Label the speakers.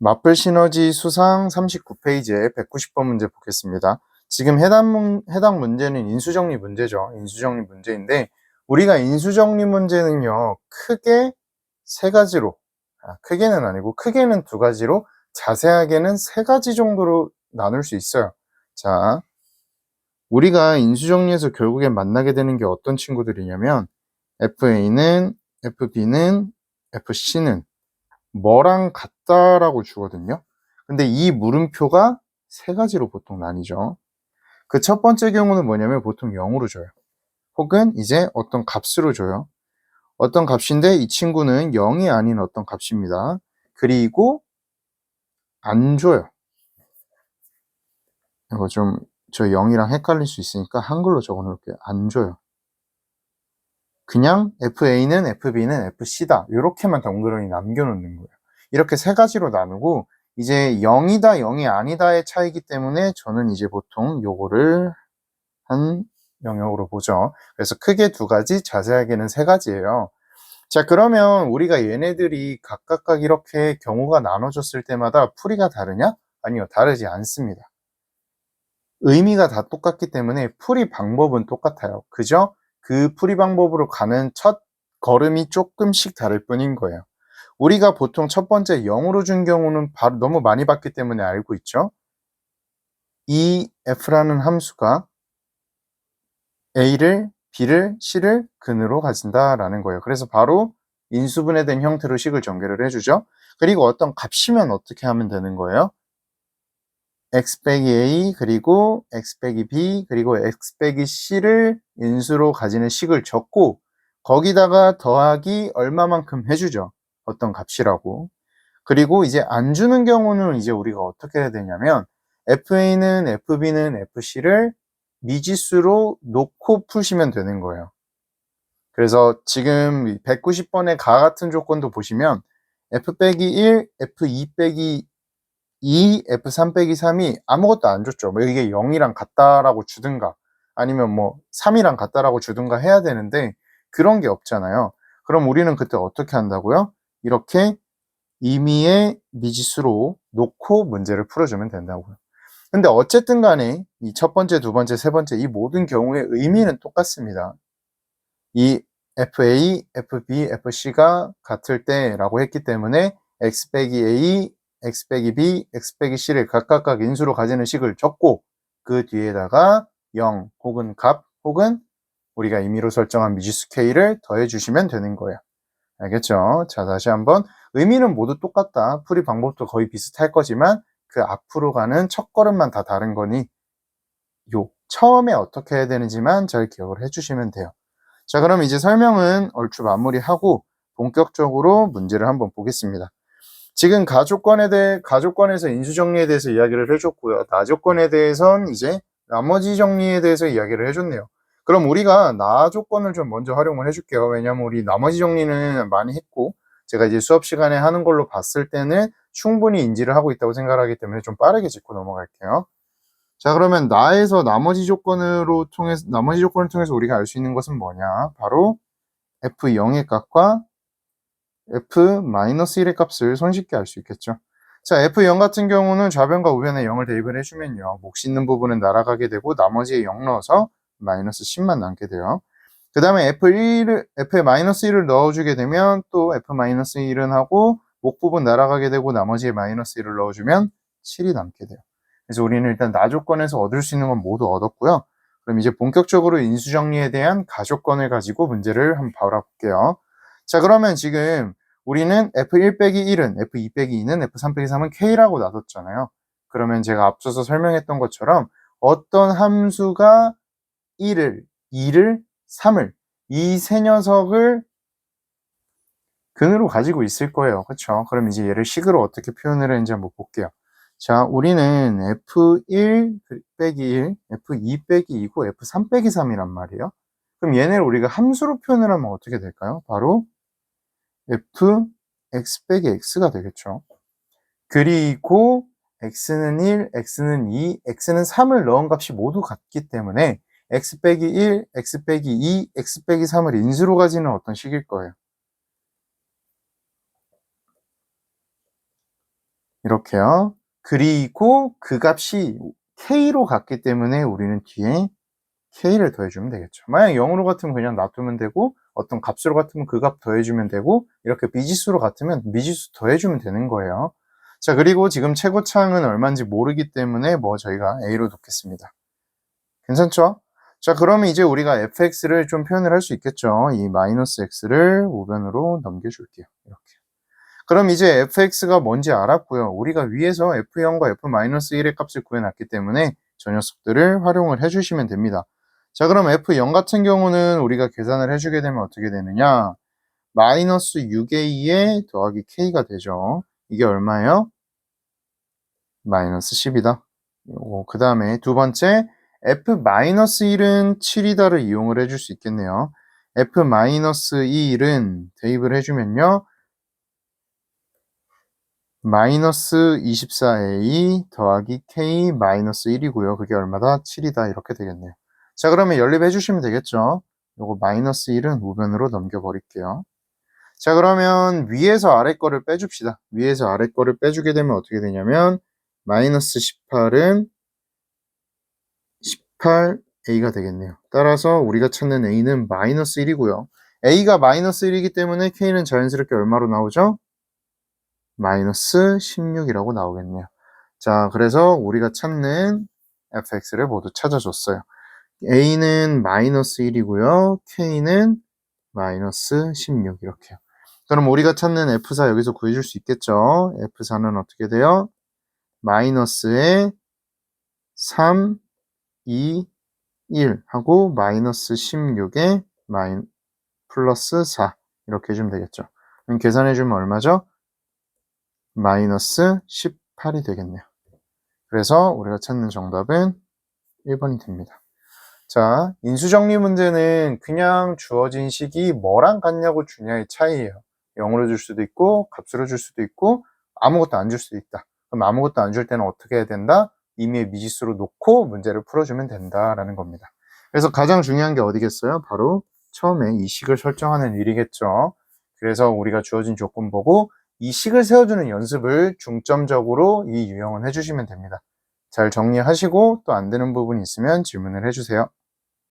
Speaker 1: 마플 시너지 수상 39페이지에 190번 문제 보겠습니다. 지금 해당 문제는 인수정리 문제죠. 인수정리 문제인데 우리가 인수정리 문제는요, 크게 세 가지로, 크게는 아니고 크게는 두 가지로, 자세하게는 세 가지 정도로 나눌 수 있어요. 자, 우리가 인수정리에서 결국에 만나게 되는 게 어떤 친구들이냐면 FA는, FB는, FC는 뭐랑 같다라고 주거든요. 근데 이 물음표가 세 가지로 보통 나뉘죠. 그 첫 번째 경우는 뭐냐면 보통 0으로 줘요. 혹은 이제 어떤 값으로 줘요. 어떤 값인데 이 친구는 0이 아닌 어떤 값입니다. 그리고 안 줘요. 이거 좀 저 0이랑 헷갈릴 수 있으니까 한글로 적어 놓을게요. 안 줘요. 그냥 FA는 FB는 FC다. 이렇게만 덩그러니 남겨놓는 거예요. 이렇게 세 가지로 나누고 이제 0이다 0이 아니다의 차이기 때문에 저는 이제 보통 요거를 한 영역으로 보죠. 그래서 크게 두 가지, 자세하게는 세 가지예요. 자, 그러면 우리가 얘네들이 각각 이렇게 경우가 나눠졌을 때마다 풀이가 다르냐? 아니요, 다르지 않습니다. 의미가 다 똑같기 때문에 풀이 방법은 똑같아요. 그죠? 그 풀이 방법으로 가는 첫 걸음이 조금씩 다를 뿐인 거예요. 우리가 보통 첫 번째 0으로 준 경우는 바로 너무 많이 봤기 때문에 알고 있죠? 이 f라는 함수가 a를, b를, c를 근으로 가진다라는 거예요. 그래서 바로 인수분해된 형태로 식을 전개를 해주죠. 그리고 어떤 값이면 어떻게 하면 되는 거예요? x 빼기 a 그리고 x 빼기 b 그리고 x 빼기 c를 인수로 가지는 식을 적고 거기다가 더하기 얼마만큼 해주죠. 어떤 값이라고. 그리고 이제 안 주는 경우는 이제 우리가 어떻게 해야 되냐면 FA는 FB는 FC를 미지수로 놓고 푸시면 되는 거예요. 그래서 지금 190번의 가 같은 조건도 보시면 F 빼기 1, F2 빼기 2, F3 빼기 3이 아무것도 안 줬죠. 뭐 이게 0이랑 같다라고 주든가 아니면 뭐 3이랑 같다라고 주든가 해야 되는데 그런 게 없잖아요. 그럼 우리는 그때 어떻게 한다고요? 이렇게 임의의 미지수로 놓고 문제를 풀어주면 된다고요. 근데 어쨌든 간에 이 첫 번째, 두 번째, 세 번째 이 모든 경우의 의미는 똑같습니다. 이 FA, FB, FC가 같을 때라고 했기 때문에 X 빼기 A, X 빼기 B, X 빼기 C를 각각 인수로 가지는 식을 적고 그 뒤에다가 0 혹은 값 혹은 우리가 임의로 설정한 미지수 K를 더해 주시면 되는 거예요. 알겠죠? 자, 다시 한번 의미는 모두 똑같다. 풀이 방법도 거의 비슷할 거지만 그 앞으로 가는 첫걸음만 다 다른 거니 처음에 어떻게 해야 되는지만 잘 기억을 해주시면 돼요. 자, 그럼 이제 설명은 얼추 마무리하고 본격적으로 문제를 한번 보겠습니다. 지금 가조건에서 인수정리에 대해서 이야기를 해줬고요. 나조건에 대해선 이제 나머지 정리에 대해서 이야기를 해줬네요. 그럼 우리가 나조건을 좀 먼저 활용을 해줄게요. 왜냐면 우리 나머지 정리는 많이 했고 제가 이제 수업 시간에 하는 걸로 봤을 때는 충분히 인지를 하고 있다고 생각하기 때문에 좀 빠르게 짚고 넘어갈게요. 자, 그러면 나에서 나머지 조건을 통해서 우리가 알 수 있는 것은 뭐냐? 바로 f0의 값과 f-1의 값을 손쉽게 알 수 있겠죠. 자, f0 같은 경우는 좌변과 우변에 0을 대입을 해주면요. 몫 있는 부분은 날아가게 되고 나머지에 0 넣어서 마이너스 10만 남게 돼요. 그 다음에 f-1을 넣어주게 되면 또 f-1은 하고 목 부분 날아가게 되고 나머지에 마이너스 1을 넣어주면 7이 남게 돼요. 그래서 우리는 일단 나조건에서 얻을 수 있는 건 모두 얻었고요. 그럼 이제 본격적으로 인수정리에 대한 가조건을 가지고 문제를 한번 바라볼게요. 자, 그러면 지금 우리는 f1 빼기 1은 f2 빼기 2는 f3 빼기 3은 k라고 놔뒀잖아요. 그러면 제가 앞서서 설명했던 것처럼 어떤 함수가 1을, 2를, 3을 이 세 녀석을 근으로 가지고 있을 거예요. 그렇죠? 그럼 이제 얘를 식으로 어떻게 표현을 했는지 한번 볼게요. 자, 우리는 f1 빼기 1, f2 빼기 2고 f3 빼기 3이란 말이에요. 그럼 얘네를 우리가 함수로 표현을 하면 어떻게 될까요? 바로 fx 빼기 x가 되겠죠. 그리고 x는 1, x는 2, x는 3을 넣은 값이 모두 같기 때문에 x 빼기 1, x 빼기 2, x 빼기 3을 인수로 가지는 어떤 식일 거예요. 이렇게요. 그리고 그 값이 K로 갔기 때문에 우리는 뒤에 K를 더해주면 되겠죠. 만약 0으로 같으면 그냥 놔두면 되고, 어떤 값으로 같으면 그 값 더해주면 되고, 이렇게 미지수로 같으면 미지수 더해주면 되는 거예요. 자, 그리고 지금 최고차항은 얼마인지 모르기 때문에 저희가 A로 놓겠습니다. 괜찮죠? 자, 그러면 이제 우리가 fx를 좀 표현을 할 수 있겠죠. 이 마이너스 x를 우변으로 넘겨줄게요. 이렇게. 그럼 이제 fx가 뭔지 알았고요. 우리가 위에서 f0과 f-1의 값을 구해놨기 때문에 저 녀석들을 활용을 해주시면 됩니다. 자, 그럼 f0 같은 경우는 우리가 계산을 해주게 되면 어떻게 되느냐? 마이너스 6a에 더하기 k가 되죠. 이게 얼마예요? 마이너스 10이다. 그 다음에 두 번째, f-1은 7이다를 이용을 해줄 수 있겠네요. f-1은 대입을 해주면요. 마이너스 24a 더하기 k 마이너스 1이고요. 그게 얼마다? 7이다. 이렇게 되겠네요. 자, 그러면 연립해 주시면 되겠죠. 요거 마이너스 1은 우변으로 넘겨버릴게요. 자, 그러면 위에서 아래 거를 빼줍시다. 위에서 아래 거를 빼주게 되면 어떻게 되냐면 마이너스 18은 18a가 되겠네요. 따라서 우리가 찾는 a는 마이너스 1이고요. a가 마이너스 1이기 때문에 k는 자연스럽게 얼마로 나오죠? 마이너스 16이라고 나오겠네요. 자, 그래서 우리가 찾는 fx를 모두 찾아줬어요. a는 마이너스 1이고요. k는 마이너스 16 이렇게요. 그럼 우리가 찾는 f4 여기서 구해줄 수 있겠죠? f4는 어떻게 돼요? 마이너스에 3, 2, 1 하고 마이너스 16에 플러스 4 이렇게 해주면 되겠죠. 그럼 계산해주면 얼마죠? 마이너스 18이 되겠네요. 그래서 우리가 찾는 정답은 1번이 됩니다. 자, 인수정리 문제는 그냥 주어진 식이 뭐랑 같냐고 주냐의 차이예요. 0으로 줄 수도 있고 값으로 줄 수도 있고 아무것도 안 줄 수도 있다. 그럼 아무것도 안 줄 때는 어떻게 해야 된다? 임의의 미지수로 놓고 문제를 풀어주면 된다라는 겁니다. 그래서 가장 중요한 게 어디겠어요? 바로 처음에 이 식을 설정하는 일이겠죠. 그래서 우리가 주어진 조건 보고 이 식을 세워주는 연습을 중점적으로 이 유형은 해주시면 됩니다. 잘 정리하시고 또 안 되는 부분이 있으면 질문을 해주세요.